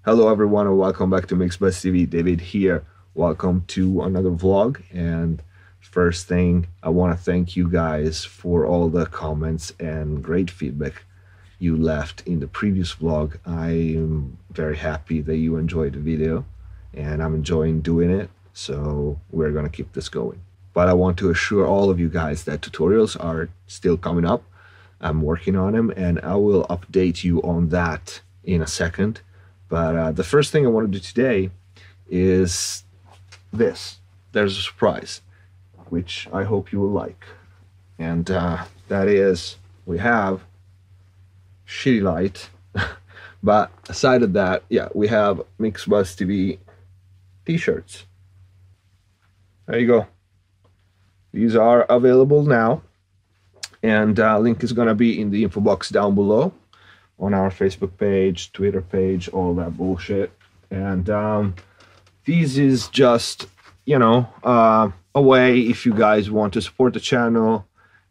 Hello everyone and welcome back to MixbusTV. David here. Welcome to another vlog, and first thing, I want to thank you guys for all the comments and great feedback you left in the previous vlog. I'm very happy that you enjoyed the video and I'm enjoying doing it, so we're gonna keep this going. But I want to assure all of you guys that tutorials are still coming up. I'm working on them and I will update you on that in a second. But the first thing I want to do today is this. There's a surprise, which I hope you will like. And that is, we have shitty light. But aside of that, yeah, we have MixbusTV T-shirts. There you go. These are available now. And link is going to be in the info box down below on our Facebook page, Twitter page, all that bullshit. And this is just, you know, a way if you guys want to support the channel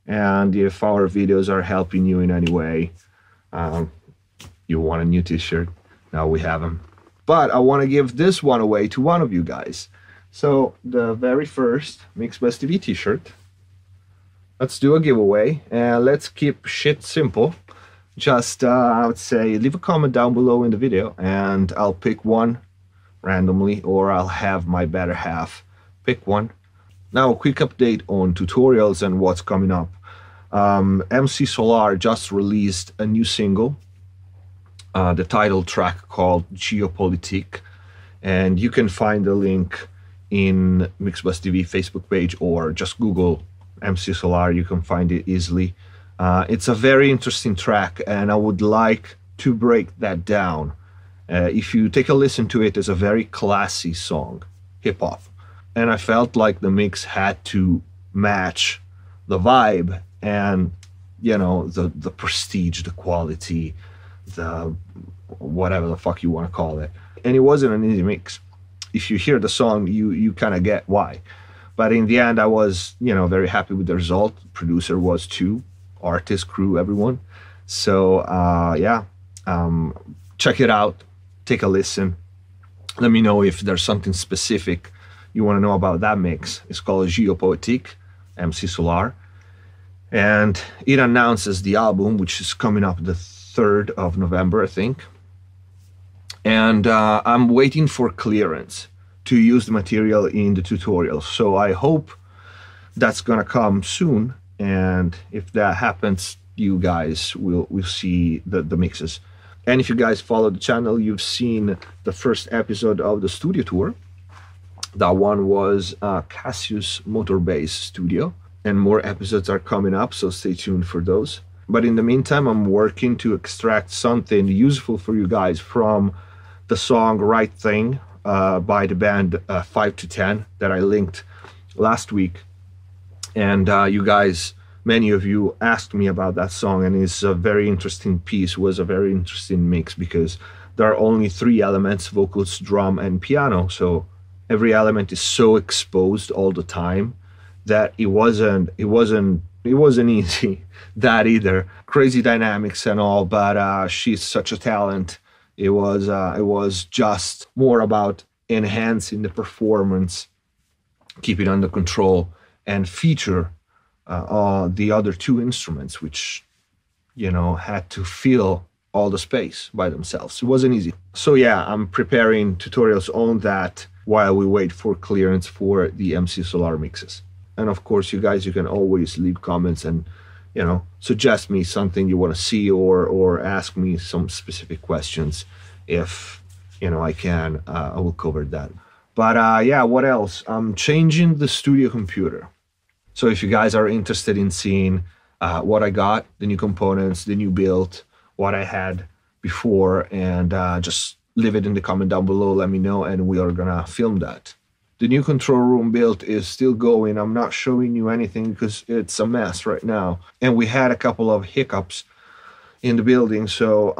and if our videos are helping you in any way. You want a new t-shirt, now we have them. But I want to give this one away to one of you guys. So the very first MixbusTV t-shirt, let's do a giveaway and let's keep shit simple. Just, I would say, leave a comment down below in the video and I'll pick one randomly, or I'll have my better half pick one. Now, a quick update on tutorials and what's coming up. MC Solar just released a new single, the title track called Geopolitique, and you can find the link in MixbusTV Facebook page or just Google MC Solar, you can find it easily. It's a very interesting track and I would like to break that down. If you take a listen to it, it's a very classy song, hip-hop. And I felt like the mix had to match the vibe and, you know, the prestige, the quality, the whatever the fuck you want to call it. And it wasn't an easy mix. If you hear the song, you kind of get why. But in the end, I was, you know, very happy with the result. The producer was too. Artist, crew, everyone. So yeah, check it out, take a listen, let me know if there's something specific you want to know about that mix. It's called Geopolitique, MC Solar, and it announces the album, which is coming up the 3rd of November, I think. And I'm waiting for clearance to use the material in the tutorial, so I hope that's gonna come soon. And if that happens, you guys will see the mixes. And if you guys follow the channel, you've seen the first episode of the studio tour. That one was Cassius Motor Bass Studio, and more episodes are coming up, so stay tuned for those. But in the meantime, I'm working to extract something useful for you guys from the song Right Thing by the band 5 to 10 that I linked last week. And you guys, many of you asked me about that song, and it's a very interesting piece, was a very interesting mix because there are only 3 elements, vocals, drum, and piano. So every element is so exposed all the time that it wasn't easy that either. Crazy dynamics and all, but she's such a talent. It was just more about enhancing the performance, keep it under control, and feature the other 2 instruments, which, you know, had to fill all the space by themselves. It wasn't easy. So yeah, I'm preparing tutorials on that while we wait for clearance for the MC Solar mixes. And of course, you guys, you can always leave comments and, you know, suggest me something you want to see, or ask me some specific questions. If, you know, I can, I will cover that. But yeah, what else? I'm changing the studio computer. So if you guys are interested in seeing what I got, the new components, the new build, what I had before, and just leave it in the comment down below, let me know, and we are gonna film that. The new control room build is still going. I'm not showing you anything because it's a mess right now. And we had a couple of hiccups in the building. So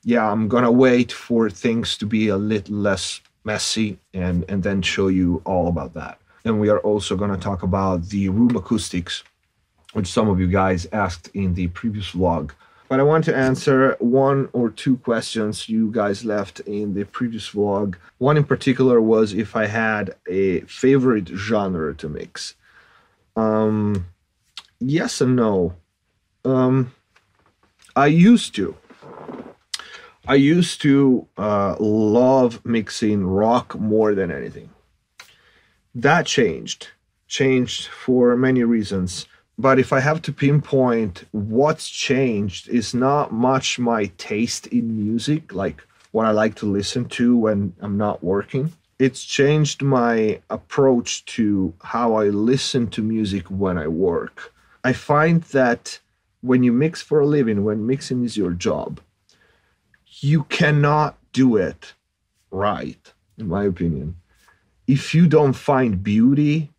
yeah, I'm gonna wait for things to be a little less messy and then show you all about that. And we are also going to talk about the room acoustics, which some of you guys asked in the previous vlog. But I want to answer one or two questions you guys left in the previous vlog. One in particular was if I had a favorite genre to mix. Yes and no. I used to. Love mixing rock more than anything. That changed for many reasons. But if I have to pinpoint what's changed, is not much my taste in music, like what I like to listen to when I'm not working. It's changed my approach to how I listen to music when I work. I find that when you mix for a living, when mixing is your job, you cannot do it right, in my opinion, if you don't find beauty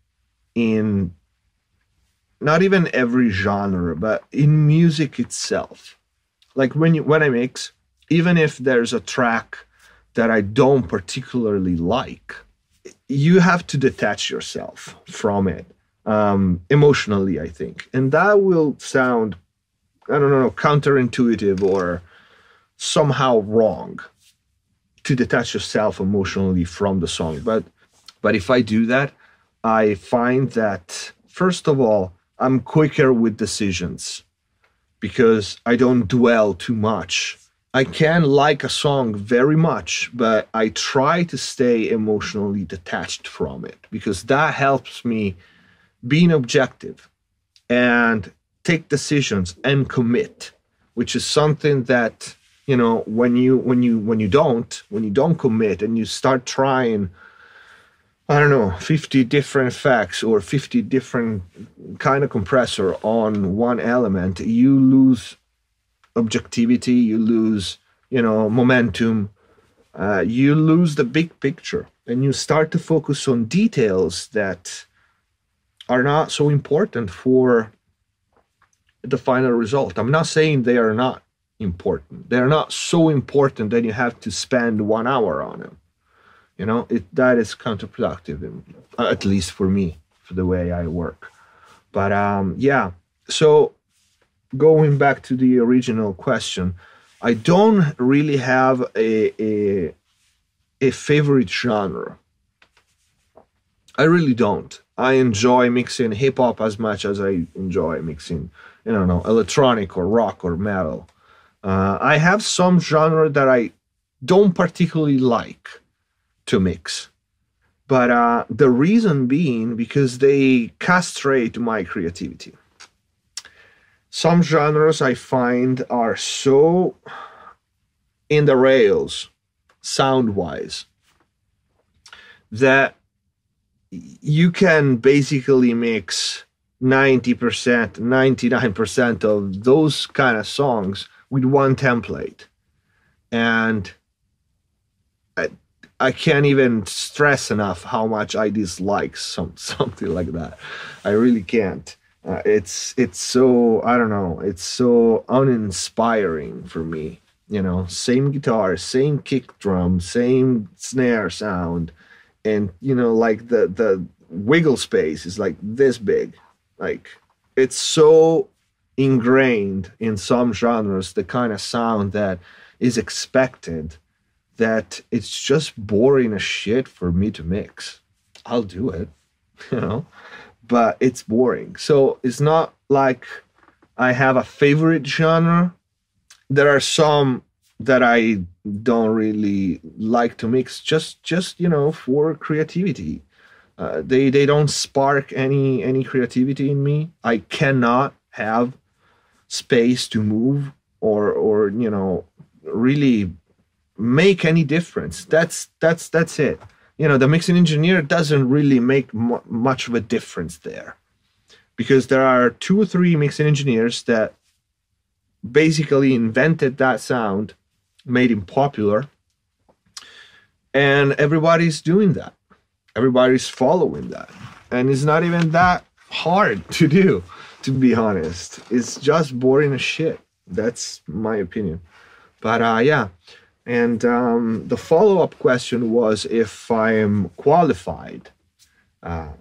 in not even every genre, but in music itself. Like when I mix, even if there's a track that I don't particularly like, you have to detach yourself from it emotionally, I think. And that will sound, I don't know, counterintuitive or somehow wrong to detach yourself emotionally from the song. But if I do that, I find that, first of all, I'm quicker with decisions because I don't dwell too much. I can like a song very much, but I try to stay emotionally detached from it because that helps me being objective and take decisions and commit, which is something that, you know, when you don't commit and you start trying, I don't know, 50 different effects or 50 different kind of compressor on one element, you lose objectivity, you lose, you know, momentum, you lose the big picture, and you start to focus on details that are not so important for the final result. I'm not saying they are not important. They're not so important that you have to spend 1 hour on them. You know, that is counterproductive, at least for me, for the way I work. But yeah, so going back to the original question, I don't really have a favorite genre. I really don't. I enjoy mixing hip hop as much as I enjoy mixing, I don't know, electronic or rock or metal. I have some genre that I don't particularly like to mix, but the reason being because they castrate my creativity. Some genres I find are so in the rails sound-wise that you can basically mix 90%, 99% of those kind of songs with one template. And I can't even stress enough how much I dislike something like that. I really can't. It's so, I don't know, it's so uninspiring for me. You know, same guitar, same kick drum, same snare sound, and you know, like the wiggle space is like this big. Like, it's so ingrained in some genres, the kind of sound that is expected, that it's just boring as shit for me to mix. I'll do it, you know, but it's boring. So it's not like I have a favorite genre. There are some that I don't really like to mix, just you know, for creativity. They don't spark any creativity in me. I cannot have space to move or you know, really make any difference. That's it. You know, the mixing engineer doesn't really make much of a difference there, because there are 2 or 3 mixing engineers that basically invented that sound, made him popular, and everybody's doing that. Everybody's following that, and it's not even that hard to do, to be honest. It's just boring as shit. That's my opinion. But yeah. And the follow-up question was if I am qualified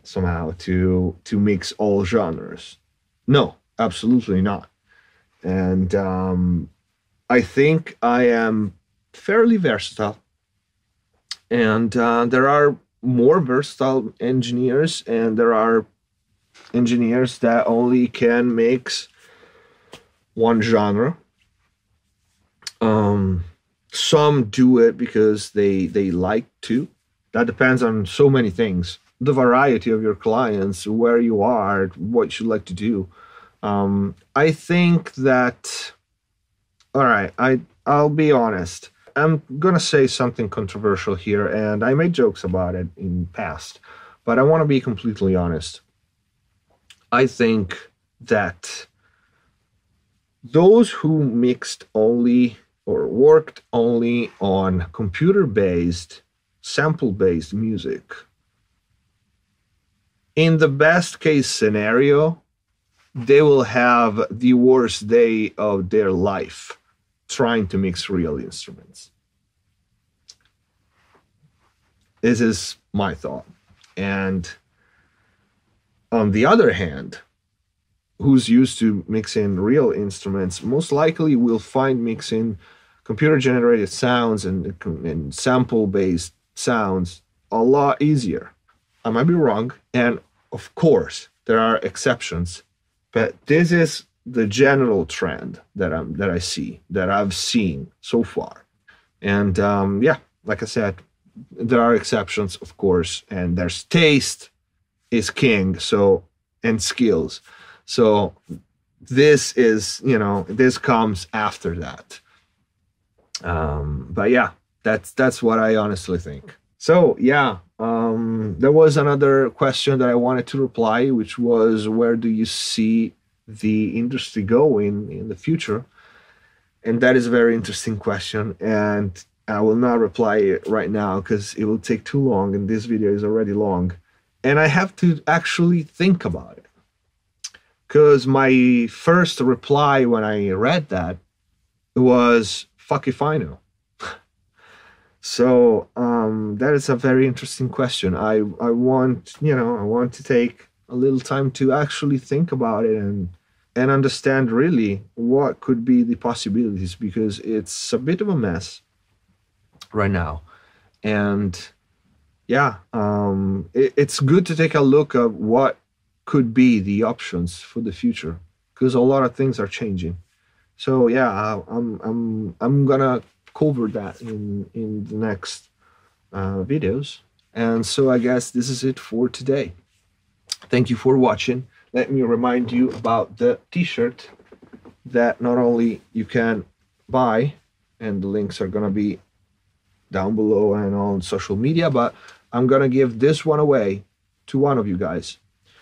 somehow to mix all genres. No, absolutely not. And I think I am fairly versatile. And there are more versatile engineers, and there are engineers that only can mix one genre. Some do it because they like to. That depends on so many things: the variety of your clients, where you are, what you like to do. I think that, all right, I'll be honest. I'm gonna say something controversial here, and I made jokes about it in past, but I want to be completely honest. I think that those who mixed only or worked only on computer-based, sample-based music, in the best case scenario, they will have the worst day of their life trying to mix real instruments. This is my thought. And on the other hand, who's used to mixing real instruments most likely will find mixing computer-generated sounds and sample-based sounds a lot easier. I might be wrong, and of course there are exceptions, but this is the general trend that I've seen so far. And yeah, like I said, there are exceptions, of course, and there's taste is king, so, and skills. So this is, this comes after that. But yeah, that's what I honestly think. So yeah, there was another question that I wanted to reply, which was, where do you see the industry going in the future? And that is a very interesting question, and I will not reply it right now because it will take too long, and this video is already long, and I have to actually think about it. Because my first reply when I read that was, fuck if I know. So that is a very interesting question. I want to take a little time to actually think about it and understand really what could be the possibilities, because it's a bit of a mess right now. And yeah, it's good to take a look at what could be the options for the future, because a lot of things are changing. So yeah, I'm gonna cover that in the next videos. And so I guess this is it for today. Thank you for watching. Let me remind you about the t-shirt that not only you can buy, and the links are gonna be down below and on social media, but I'm gonna give this one away to one of you guys.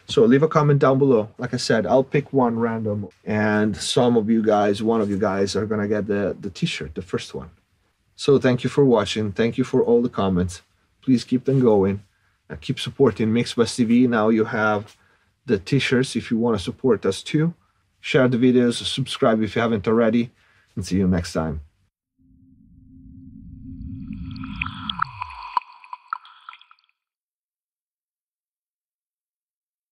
So leave a comment down below. Like I said, I'll pick one random, and some of you guys, one of you guys, are gonna get the t-shirt, the first one. So thank you for watching. Thank you for all the comments. Please keep them going. Keep supporting MixbusTV. Now you have the t-shirts if you want to support us too. Share the videos, subscribe if you haven't already, and see you next time.